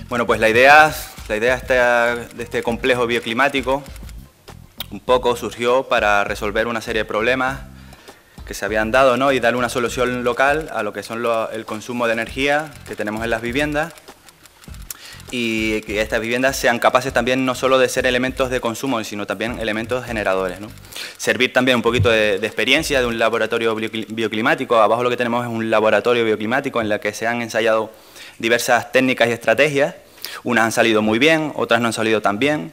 Bueno, pues la idea de este complejo bioclimático un poco surgió para resolver una serie de problemas que se habían dado, ¿no? Y darle una solución local a lo que son el consumo de energía que tenemos en las viviendas, y que estas viviendas sean capaces también no solo de ser elementos de consumo, sino también elementos generadores, ¿no? Servir también un poquito de experiencia de un laboratorio bioclimático. Abajo lo que tenemos es un laboratorio bioclimático en el que se han ensayado diversas técnicas y estrategias. Unas han salido muy bien, otras no han salido tan bien.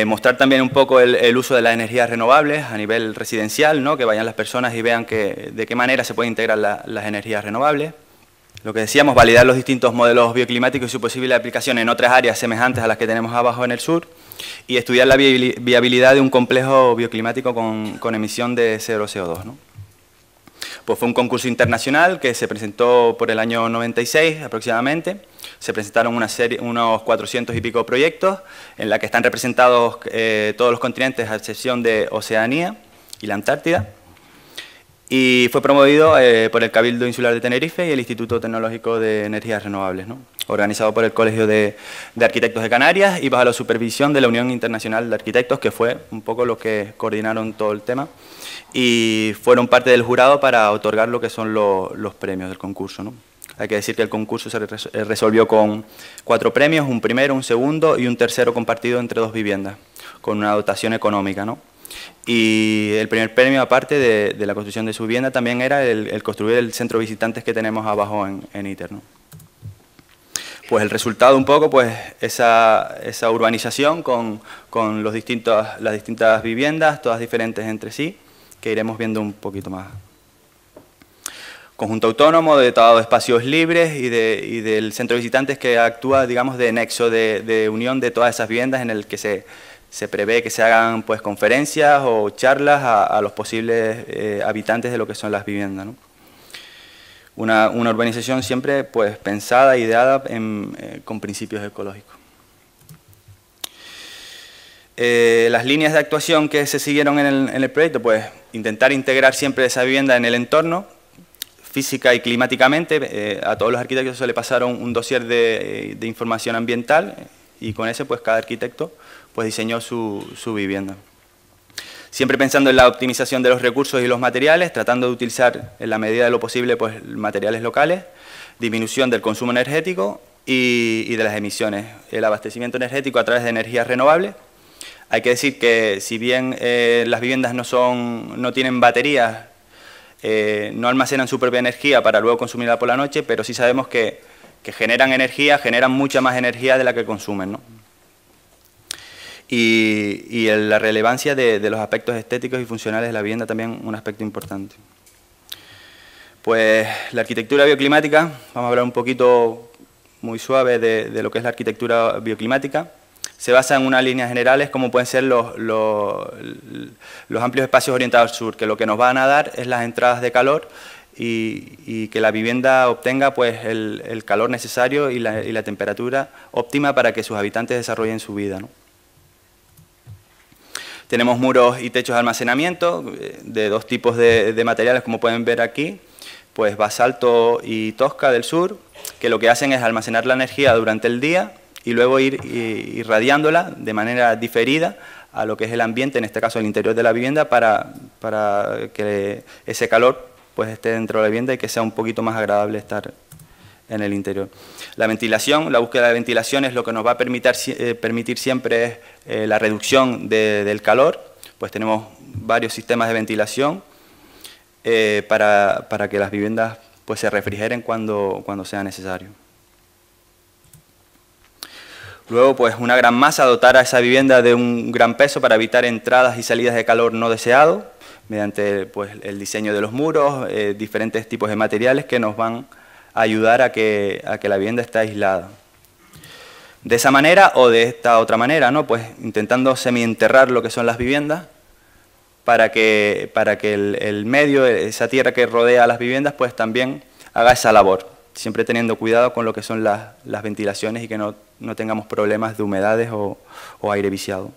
Mostrar también un poco el uso de las energías renovables a nivel residencial, ¿no? Que vayan las personas y vean de qué manera se pueden integrar las energías renovables. Lo que decíamos, validar los distintos modelos bioclimáticos y su posible aplicación en otras áreas semejantes a las que tenemos abajo en el sur, y estudiar la viabilidad de un complejo bioclimático con emisión de cero CO2, ¿no? Pues fue un concurso internacional que se presentó por el año 96 aproximadamente. Se presentaron unos 400 y pico proyectos en la que están representados todos los continentes a excepción de Oceanía y la Antártida. Y fue promovido por el Cabildo Insular de Tenerife y el Instituto Tecnológico de Energías Renovables, ¿no? Organizado por el Colegio de Arquitectos de Canarias y bajo la supervisión de la Unión Internacional de Arquitectos, que fue un poco los que coordinaron todo el tema y fueron parte del jurado para otorgar lo que son los premios del concurso, ¿no? Hay que decir que el concurso se resolvió con 4 premios, un primero, un segundo y un tercero compartido entre 2 viviendas, con una dotación económica, ¿no? Y el primer premio, aparte de la construcción de su vivienda, también era el construir el centro de visitantes que tenemos abajo en ITER, ¿no? Pues el resultado un poco, pues esa urbanización con las distintas viviendas, todas diferentes entre sí, que iremos viendo un poquito más. Conjunto autónomo, dotado de espacios libres y del centro de visitantes que actúa, digamos, de nexo de unión de todas esas viviendas, en el que se prevé que se hagan pues conferencias o charlas a los posibles habitantes de lo que son las viviendas, ¿no? Una urbanización siempre pues pensada, ideada con principios ecológicos. Las líneas de actuación que se siguieron en el proyecto, pues intentar integrar siempre esa vivienda en el entorno, física y climáticamente. A todos los arquitectos se le pasaron un dossier de información ambiental y con ese pues cada arquitecto pues diseñó su vivienda. Siempre pensando en la optimización de los recursos y los materiales, tratando de utilizar en la medida de lo posible pues materiales locales, disminución del consumo energético y de las emisiones, el abastecimiento energético a través de energías renovables. Hay que decir que si bien las viviendas no tienen baterías, no almacenan su propia energía para luego consumirla por la noche, pero sí sabemos que generan energía, generan mucha más energía de la que consumen, ¿no? Y la relevancia de los aspectos estéticos y funcionales de la vivienda también un aspecto importante. Pues la arquitectura bioclimática, vamos a hablar un poquito muy suave de lo que es la arquitectura bioclimática. Se basa en unas líneas generales como pueden ser los amplios espacios orientados al sur, que lo que nos van a dar es las entradas de calor y que la vivienda obtenga pues el calor necesario y la temperatura óptima para que sus habitantes desarrollen su vida, ¿no? Tenemos muros y techos de almacenamiento de 2 tipos de materiales, como pueden ver aquí, pues basalto y tosca del sur, que lo que hacen es almacenar la energía durante el día y luego ir irradiándola de manera diferida a lo que es el ambiente, en este caso el interior de la vivienda, para que ese calor pues esté dentro de la vivienda y que sea un poquito más agradable estar en el interior. La ventilación, la búsqueda de ventilación es lo que nos va a permitir siempre la reducción del calor. Pues tenemos varios sistemas de ventilación para que las viviendas pues se refrigeren cuando sea necesario. Luego, pues una gran masa, dotar a esa vivienda de un gran peso para evitar entradas y salidas de calor no deseado, mediante pues el diseño de los muros, diferentes tipos de materiales que nos van a ayudar a que la vivienda esté aislada. De esa manera o de esta otra manera, ¿no? Pues intentando semienterrar lo que son las viviendas para que el medio, esa tierra que rodea a las viviendas, pues también haga esa labor, siempre teniendo cuidado con lo que son las ventilaciones y que no tengamos problemas de humedades o aire viciado.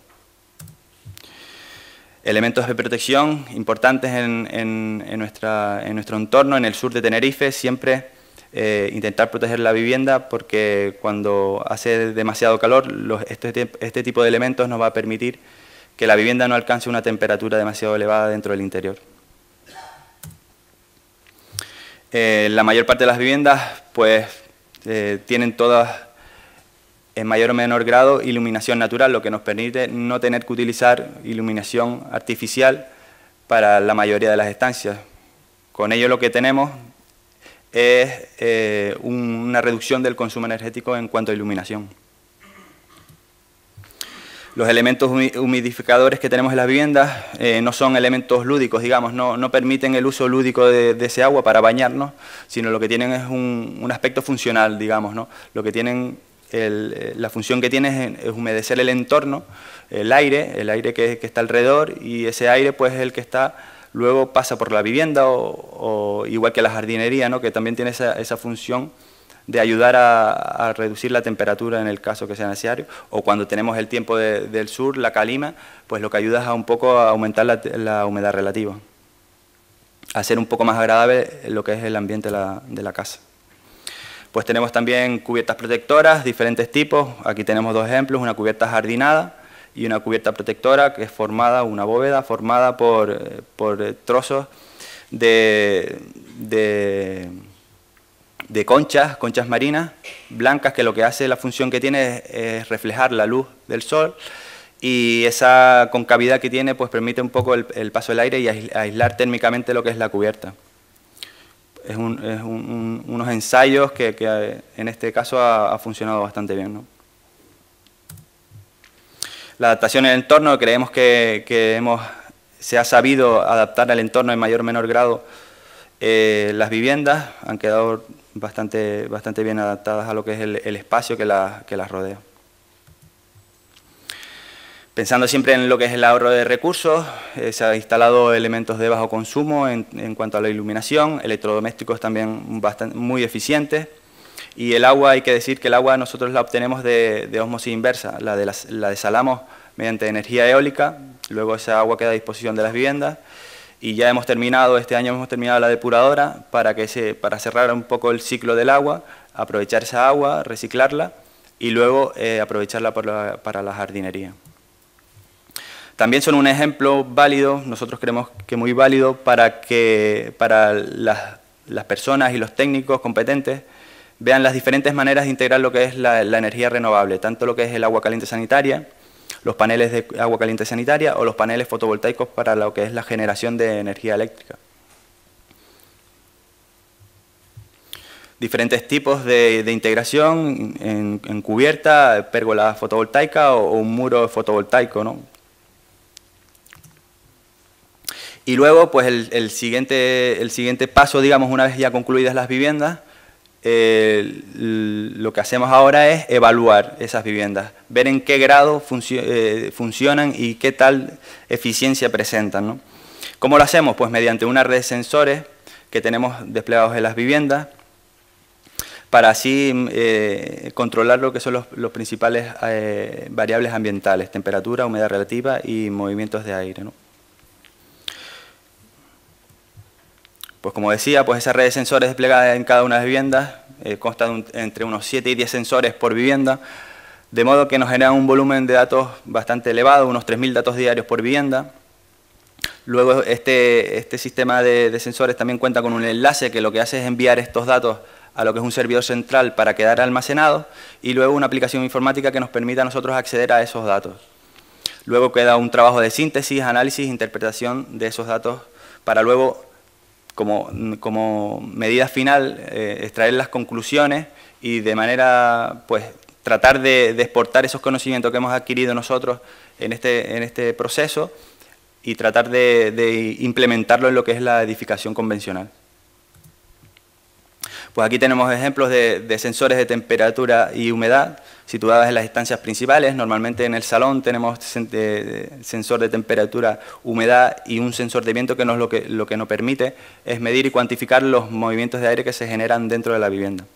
Elementos de protección importantes en nuestro entorno, en el sur de Tenerife, siempre intentar proteger la vivienda, porque cuando hace demasiado calor, este tipo de elementos nos va a permitir que la vivienda no alcance una temperatura demasiado elevada dentro del interior. La mayor parte de las viviendas pues, tienen todas, en mayor o menor grado, iluminación natural, lo que nos permite no tener que utilizar iluminación artificial para la mayoría de las estancias. Con ello lo que tenemos es una reducción del consumo energético en cuanto a iluminación. Los elementos humidificadores que tenemos en las viviendas no son elementos lúdicos, digamos, no permiten el uso lúdico de ese agua para bañarnos, sino lo que tienen es un aspecto funcional, digamos, ¿no? Lo que tienen, la función que tiene es humedecer el entorno, el aire que está alrededor, y ese aire pues es el que está, luego pasa por la vivienda o igual que la jardinería, ¿no? Que también tiene esa función de ayudar a reducir la temperatura en el caso que sea necesario, o cuando tenemos el tiempo del sur, la calima, pues lo que ayuda es a un poco a aumentar la humedad relativa, a hacer un poco más agradable lo que es el ambiente de la casa. Pues tenemos también cubiertas protectoras, diferentes tipos. Aquí tenemos dos ejemplos, una cubierta jardinada y una cubierta protectora que es formada, una bóveda formada por trozos de conchas marinas blancas, que lo que hace, la función que tiene es reflejar la luz del sol, y esa concavidad que tiene pues permite un poco el paso del aire y aislar térmicamente lo que es la cubierta. Es unos ensayos que en este caso ha funcionado bastante bien, ¿no? La adaptación en el entorno, creemos que se ha sabido adaptar al entorno en mayor o menor grado. Las viviendas han quedado bastante bien adaptadas a lo que es el espacio que las rodea. Pensando siempre en lo que es el ahorro de recursos, se han instalado elementos de bajo consumo en cuanto a la iluminación, electrodomésticos también muy eficientes, y el agua, hay que decir que el agua nosotros la obtenemos de ósmosis inversa, la desalamos mediante energía eólica, luego esa agua queda a disposición de las viviendas. Y ya este año hemos terminado la depuradora para cerrar un poco el ciclo del agua, aprovechar esa agua, reciclarla y luego aprovecharla para la jardinería. También son un ejemplo válido, nosotros creemos que muy válido, para las personas y los técnicos competentes vean las diferentes maneras de integrar lo que es la energía renovable, tanto lo que es el agua caliente sanitaria, los paneles de agua caliente sanitaria o los paneles fotovoltaicos para lo que es la generación de energía eléctrica. Diferentes tipos de integración en cubierta, pérgola fotovoltaica o un muro fotovoltaico, ¿no? Y luego, pues el siguiente paso, digamos, una vez ya concluidas las viviendas, lo que hacemos ahora es evaluar esas viviendas, ver en qué grado funcionan y qué tal eficiencia presentan, ¿no? ¿Cómo lo hacemos? Pues mediante una red de sensores que tenemos desplegados en las viviendas, para así controlar lo que son los principales variables ambientales, temperatura, humedad relativa y movimientos de aire, ¿no? Pues como decía, pues esa red de sensores desplegada en cada una de las viviendas consta de entre unos 7 y 10 sensores por vivienda, de modo que nos genera un volumen de datos bastante elevado, unos 3.000 datos diarios por vivienda. Luego este sistema de sensores también cuenta con un enlace que lo que hace es enviar estos datos a lo que es un servidor central para quedar almacenados, y luego una aplicación informática que nos permita a nosotros acceder a esos datos. Luego queda un trabajo de síntesis, análisis e interpretación de esos datos para luego, como medida final, extraer las conclusiones y de manera, pues, tratar de exportar esos conocimientos que hemos adquirido nosotros en este proceso y tratar de implementarlo en lo que es la edificación convencional. Pues aquí tenemos ejemplos de sensores de temperatura y humedad situadas en las estancias principales. Normalmente en el salón tenemos sensor de temperatura, humedad y un sensor de viento, que lo que nos permite es medir y cuantificar los movimientos de aire que se generan dentro de la vivienda.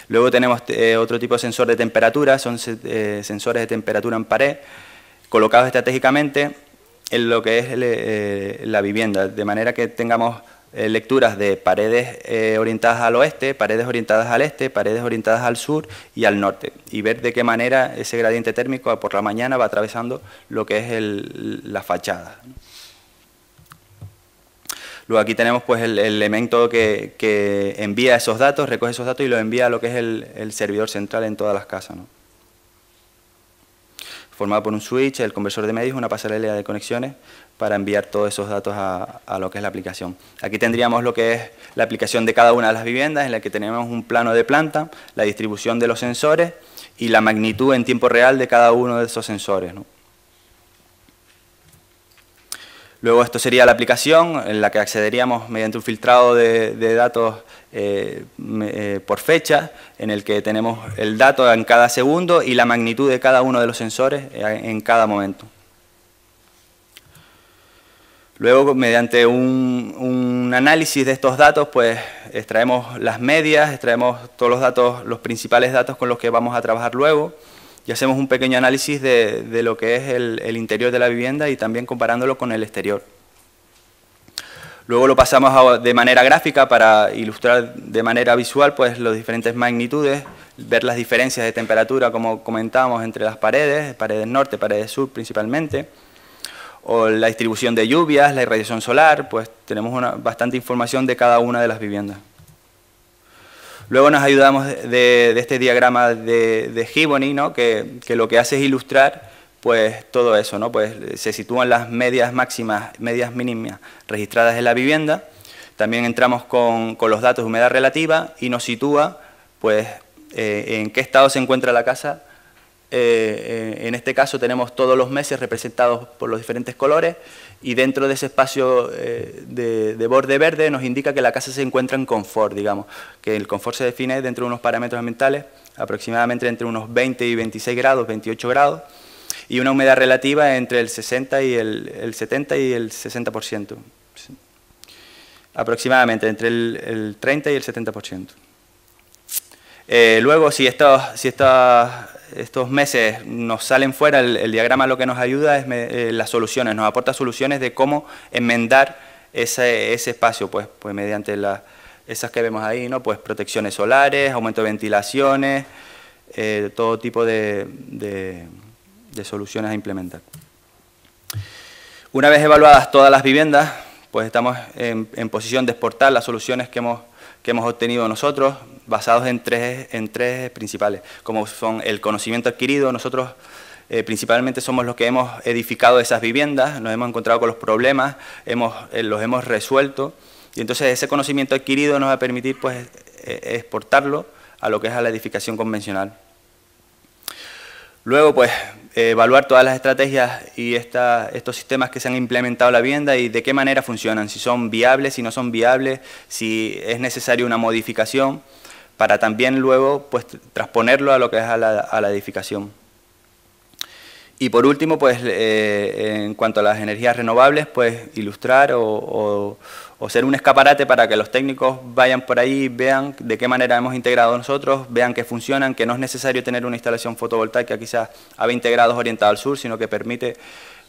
Luego tenemos otro tipo de sensor de temperatura, son sensores de temperatura en pared, colocados estratégicamente en lo que es la vivienda, de manera que tengamos lecturas de paredes orientadas al oeste, paredes orientadas al este, paredes orientadas al sur y al norte, y ver de qué manera ese gradiente térmico por la mañana va atravesando lo que es la fachada. Luego aquí tenemos pues el elemento que envía esos datos, recoge esos datos y los envía a lo que es el servidor central en todas las casas, ¿no? Formado por un switch, el conversor de medios, una pasarela de conexiones para enviar todos esos datos a lo que es la aplicación. Aquí tendríamos lo que es la aplicación de cada una de las viviendas, en la que tenemos un plano de planta, la distribución de los sensores y la magnitud en tiempo real de cada uno de esos sensores, ¿no? Luego esto sería la aplicación en la que accederíamos mediante un filtrado de datos por fecha, en el que tenemos el dato en cada segundo y la magnitud de cada uno de los sensores en cada momento. Luego, mediante un análisis de estos datos, pues extraemos las medias, extraemos todos los datos, los principales datos con los que vamos a trabajar luego, y hacemos un pequeño análisis de lo que es el interior de la vivienda y también comparándolo con el exterior. Luego lo pasamos de manera gráfica para ilustrar de manera visual pues las diferentes magnitudes, ver las diferencias de temperatura, como comentábamos, entre las paredes, paredes norte, paredes sur principalmente, o la distribución de lluvias, la irradiación solar, pues tenemos bastante información de cada una de las viviendas. Luego nos ayudamos de este diagrama de Giboney, ¿no? que lo que hace es ilustrar pues todo eso, ¿no? Pues se sitúan las medias máximas, medias mínimas registradas en la vivienda. También entramos con los datos de humedad relativa y nos sitúa pues en qué estado se encuentra la casa. En este caso tenemos todos los meses representados por los diferentes colores, y dentro de ese espacio de borde verde nos indica que la casa se encuentra en confort, digamos, que el confort se define dentro de unos parámetros ambientales aproximadamente entre unos 20 y 26 grados, 28 grados, y una humedad relativa entre el 60 y el 70 y el 60%, aproximadamente entre el 30 y el 70%. Luego, si estos meses nos salen fuera, el diagrama lo que nos ayuda es las soluciones, nos aporta soluciones de cómo enmendar ese espacio, pues mediante esas que vemos ahí, ¿no? Pues protecciones solares, aumento de ventilaciones, todo tipo de soluciones a implementar. Una vez evaluadas todas las viviendas, pues estamos en posición de exportar las soluciones que hemos obtenido nosotros, basados en tres principales, como son el conocimiento adquirido. Nosotros principalmente somos los que hemos edificado esas viviendas, nos hemos encontrado con los problemas, los hemos resuelto, y entonces ese conocimiento adquirido nos va a permitir pues exportarlo a lo que es a la edificación convencional. Luego, pues, evaluar todas las estrategias y estos sistemas que se han implementado en la vivienda y de qué manera funcionan, si son viables, si no son viables, si es necesaria una modificación, para también luego pues transponerlo a lo que es a la edificación. Y por último, pues, en cuanto a las energías renovables, pues ilustrar o ser un escaparate para que los técnicos vayan por ahí y vean de qué manera hemos integrado nosotros, vean que funcionan, que no es necesario tener una instalación fotovoltaica quizás a 20 grados orientada al sur, sino que permite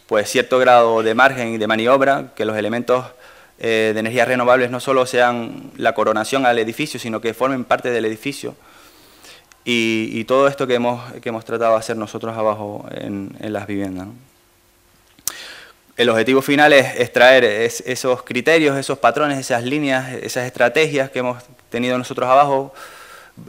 pues cierto grado de margen y de maniobra, que los elementos de energías renovables no solo sean la coronación al edificio, sino que formen parte del edificio. Y todo esto que hemos tratado de hacer nosotros abajo en las viviendas, ¿no? El objetivo final es extraer esos criterios, esos patrones, esas líneas, esas estrategias que hemos tenido nosotros abajo,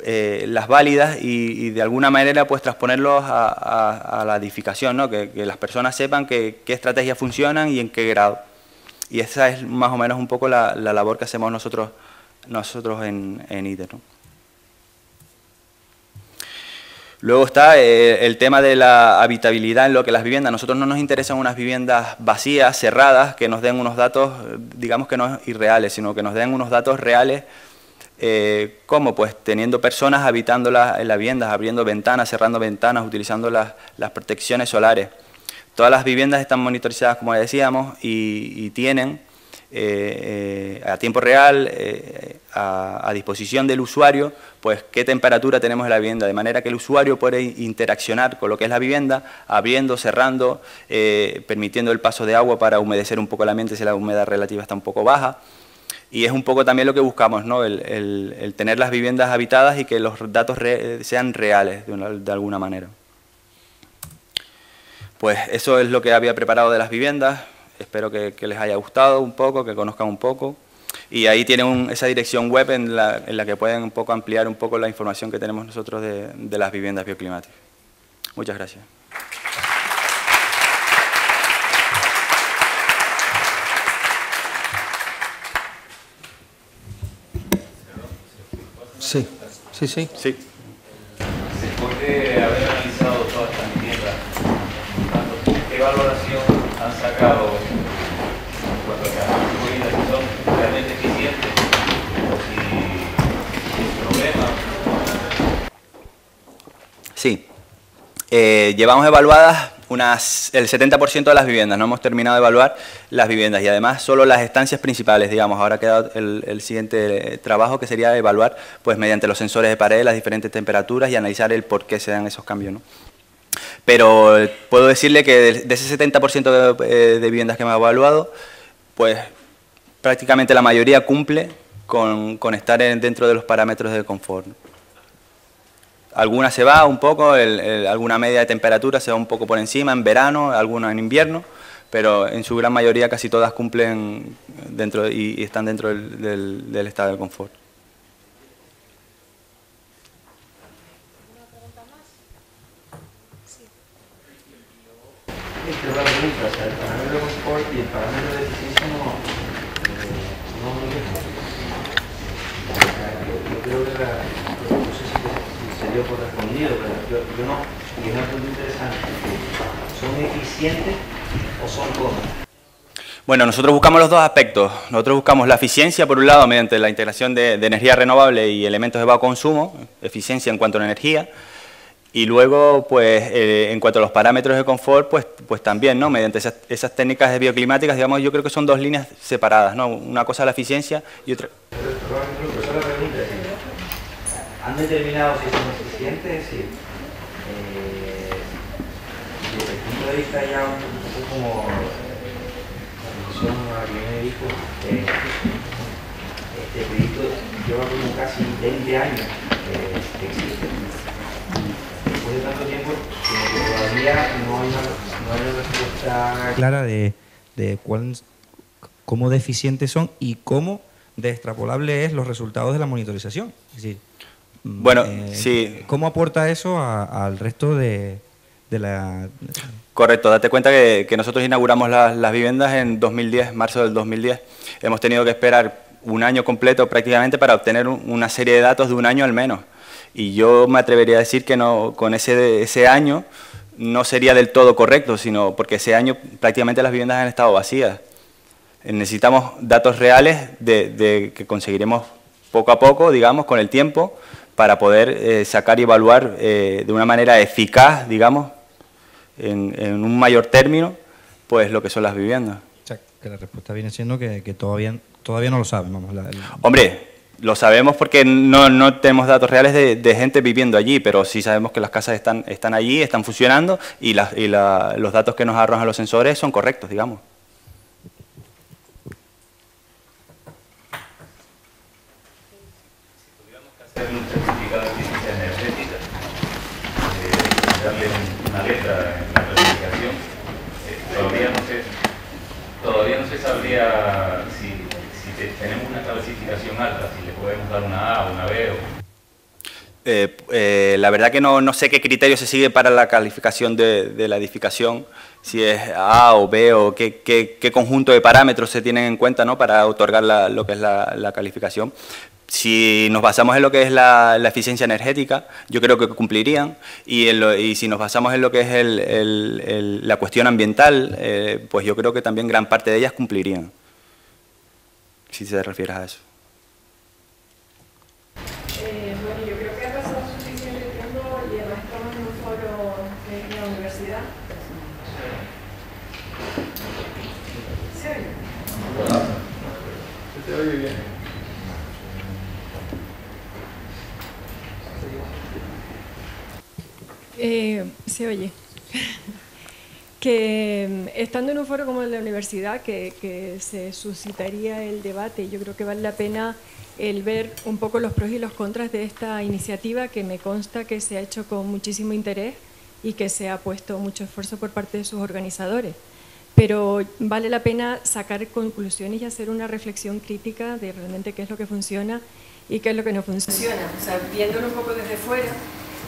las válidas, y de alguna manera pues transponerlos a la edificación, ¿no? Que las personas sepan qué estrategias funcionan y en qué grado. Y esa es más o menos un poco la labor que hacemos nosotros en ITER, ¿no? Luego está el tema de la habitabilidad en lo que las viviendas. A nosotros no nos interesan unas viviendas vacías, cerradas, que nos den unos datos, digamos que no irreales, sino que nos den unos datos reales, como pues teniendo personas habitándolas en las viviendas, abriendo ventanas, cerrando ventanas, utilizando las protecciones solares. Todas las viviendas están monitorizadas, como decíamos, y tienen a tiempo real, a disposición del usuario, pues qué temperatura tenemos en la vivienda, de manera que el usuario puede interaccionar con lo que es la vivienda, abriendo, cerrando, permitiendo el paso de agua para humedecer un poco el ambiente si la humedad relativa está un poco baja, Y es un poco también lo que buscamos, ¿no? El tener las viviendas habitadas y que los datos sean reales de alguna manera. Pues eso es lo que había preparado de las viviendas. Espero que les haya gustado un poco, que conozcan un poco. Y ahí tienen esa dirección web en la que pueden un poco ampliar un poco la información que tenemos nosotros de las viviendas bioclimáticas. Muchas gracias. Sí, sí, sí. Sí. Después de haber analizado todas estas viviendas, ¿qué valoración han sacado en cuanto a las viviendas que son realmente eficientes o si sin problemas? Sí. Llevamos evaluadas el 70% de las viviendas, no hemos terminado de evaluar las viviendas y además solo las estancias principales, digamos. Ahora queda el siguiente trabajo, que sería evaluar pues mediante los sensores de pared las diferentes temperaturas y analizar el por qué se dan esos cambios, ¿no? Pero puedo decirle que de ese 70% de viviendas que hemos evaluado, pues prácticamente la mayoría cumple con estar dentro de los parámetros de confort. Alguna se va un poco, alguna media de temperatura se va un poco por encima en verano, alguna en invierno, pero en su gran mayoría casi todas cumplen dentro y están dentro del estado de confort. Una pregunta, o sea, el parámetro de confort y el parámetro de eficiencia no yo creo que no sé si se dio por respondido, pero yo no, y es una pregunta interesante. ¿Son eficientes o son cómodos? Bueno, nosotros buscamos los dos aspectos. Nosotros buscamos la eficiencia, por un lado, mediante la integración de energía renovable y elementos de bajo consumo, eficiencia en cuanto a la energía. Y luego, pues, en cuanto a los parámetros de confort, pues también, ¿no? Mediante esas técnicas bioclimáticas, digamos, yo creo que son dos líneas separadas, ¿no? Una cosa es la eficiencia y otra... Pero la pregunta es, ¿han determinado si son eficientes? Es decir, desde el punto de vista ya un poco como la comisión a la que me dijo, este proyecto lleva como casi 20 años que existe. Después de tanto tiempo, como que todavía no hay una respuesta clara de cómo de eficientes son y cómo de extrapolable es los resultados de la monitorización. Es decir, bueno, sí. ¿Cómo aporta eso al resto de la...? Correcto, date cuenta que nosotros inauguramos las viviendas en 2010, marzo del 2010. Hemos tenido que esperar un año completo prácticamente para obtener una serie de datos de un año al menos. Y yo me atrevería a decir que no, con ese año no sería del todo correcto, sino porque ese año prácticamente las viviendas han estado vacías. Necesitamos datos reales que conseguiremos poco a poco, digamos, con el tiempo, para poder sacar y evaluar de una manera eficaz, digamos, en un mayor término, pues lo que son las viviendas. O sea, que la respuesta viene siendo que todavía no lo saben. Vamos, Hombre, lo sabemos porque no tenemos datos reales de gente viviendo allí, pero sí sabemos que las casas están allí, están funcionando y los datos que nos arrojan los sensores son correctos, digamos. Hacer un certificado de eficiencia energética, darle una letra en la clasificación, todavía no se sabría si tenemos una clasificación alta, si le podemos dar una A o una B. La verdad que no sé qué criterio se sigue para la calificación de la edificación, si es A o B o qué conjunto de parámetros se tienen en cuenta, ¿no?, para otorgar lo que es la calificación. Si nos basamos en lo que es la eficiencia energética, yo creo que cumplirían, y si nos basamos en lo que es la cuestión ambiental, pues yo creo que también gran parte de ellas cumplirían, si se refiere a eso. Bueno, yo creo que ha pasado suficiente tiempo y además estamos en un foro de la universidad. ¿Se oye? Se oye bien. Se oye. Que estando en un foro como el de la universidad, que se suscitaría el debate, yo creo que vale la pena el ver un poco los pros y los contras de esta iniciativa, que me consta que se ha hecho con muchísimo interés y que se ha puesto mucho esfuerzo por parte de sus organizadores. Pero vale la pena sacar conclusiones y hacer una reflexión crítica de realmente qué es lo que funciona y qué es lo que no funciona. O sea, viéndolo un poco desde fuera,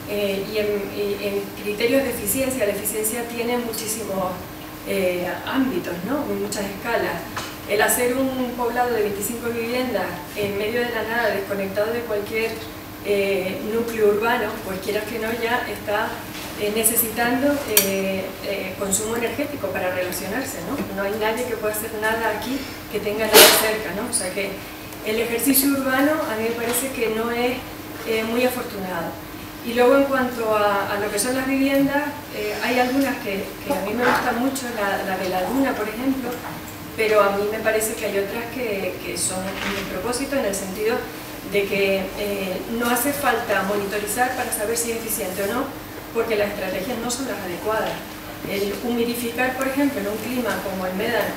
y en criterios de eficiencia, la eficiencia tiene muchísimos ámbitos, ¿no? Muchas escalas. El hacer un poblado de 25 viviendas en medio de la nada, desconectado de cualquier núcleo urbano, pues quieras que no, ya está necesitando consumo energético para relacionarse, ¿no? No hay nadie que pueda hacer nada aquí que tenga nada cerca, ¿no? O sea que el ejercicio urbano a mí me parece que no es muy afortunado. Y luego en cuanto a lo que son las viviendas, hay algunas que a mí me gusta mucho, la de la Duna, por ejemplo, pero a mí me parece que hay otras que son un propósito en el sentido de que no hace falta monitorizar para saber si es eficiente o no, porque las estrategias no son las adecuadas. El humidificar, por ejemplo, en un clima como el Médano,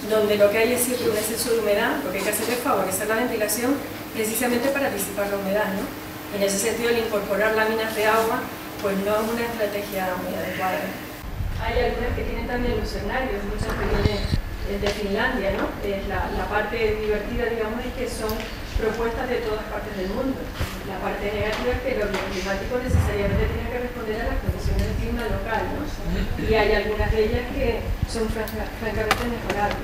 donde lo que hay es siempre un exceso de humedad, lo que hay que hacer es favorecer la ventilación precisamente para disipar la humedad, ¿no? En ese sentido, el incorporar láminas de agua, pues no es una estrategia muy adecuada. Hay algunas que tienen también lucernarios, muchas que vienen de Finlandia, ¿no? La parte divertida, digamos, es que son propuestas de todas partes del mundo. La parte negativa es que lo bioclimático necesariamente tiene que responder a las condiciones del clima local, ¿no? Y hay algunas de ellas que son francamente mejorables.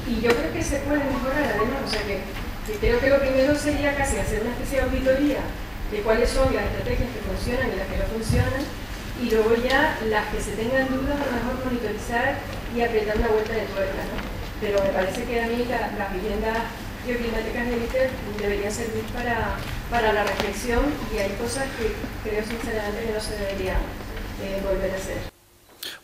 Y yo creo que se puede mejorar, además, o sea que creo que lo primero sería casi hacer una especie de auditoría de cuáles son las estrategias que funcionan y las que no funcionan, y luego ya las que se tengan dudas, a lo mejor monitorizar y apretar una vuelta de tuerca, ¿no? Pero me parece que a mí las viviendas bioclimáticas de ITER deberían servir para la reflexión, y hay cosas que creo sinceramente que no se deberían volver a hacer.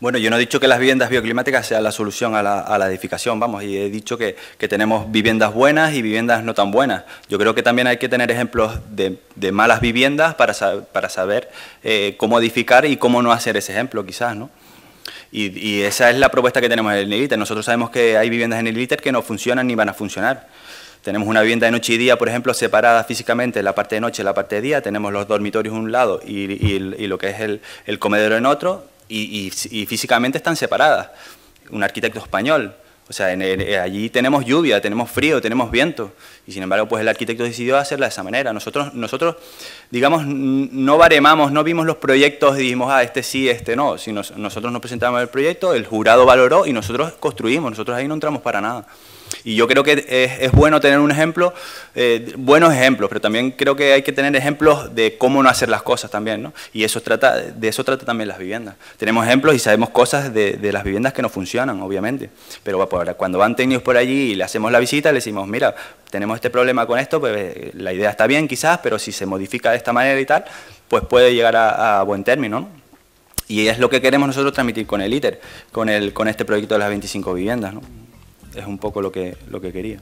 Bueno, yo no he dicho que las viviendas bioclimáticas sean la solución a la edificación, vamos, y he dicho que tenemos viviendas buenas y viviendas no tan buenas. Yo creo que también hay que tener ejemplos de malas viviendas para saber cómo edificar y cómo no hacer ese ejemplo, quizás, ¿no? Y esa es la propuesta que tenemos en el ITER. Nosotros sabemos que hay viviendas en el ITER que no funcionan ni van a funcionar. Tenemos una vivienda de noche y día, por ejemplo, separada físicamente, la parte de noche y la parte de día. Tenemos los dormitorios en un lado y lo que es el comedero en otro. Y físicamente están separadas. Un arquitecto español, o sea, allí tenemos lluvia, tenemos frío, tenemos viento, y sin embargo, pues el arquitecto decidió hacerla de esa manera. Nosotros digamos, no baremamos, no vimos los proyectos y dijimos, este sí, este no. Si nosotros nos presentamos el proyecto, el jurado valoró y nosotros construimos, nosotros ahí no entramos para nada. Y yo creo que es bueno tener un ejemplo, buenos ejemplos, pero también creo que hay que tener ejemplos de cómo no hacer las cosas también, ¿no? Y de eso trata también las viviendas. Tenemos ejemplos y sabemos cosas de las viviendas que no funcionan, obviamente. Pero cuando van técnicos por allí y le hacemos la visita, le decimos, mira, tenemos este problema con esto, pues la idea está bien quizás, pero si se modifica de esta manera y tal, pues puede llegar a buen término, ¿no? Y es lo que queremos nosotros transmitir con el ITER, con este proyecto de las 25 viviendas, ¿no? Es un poco lo que quería.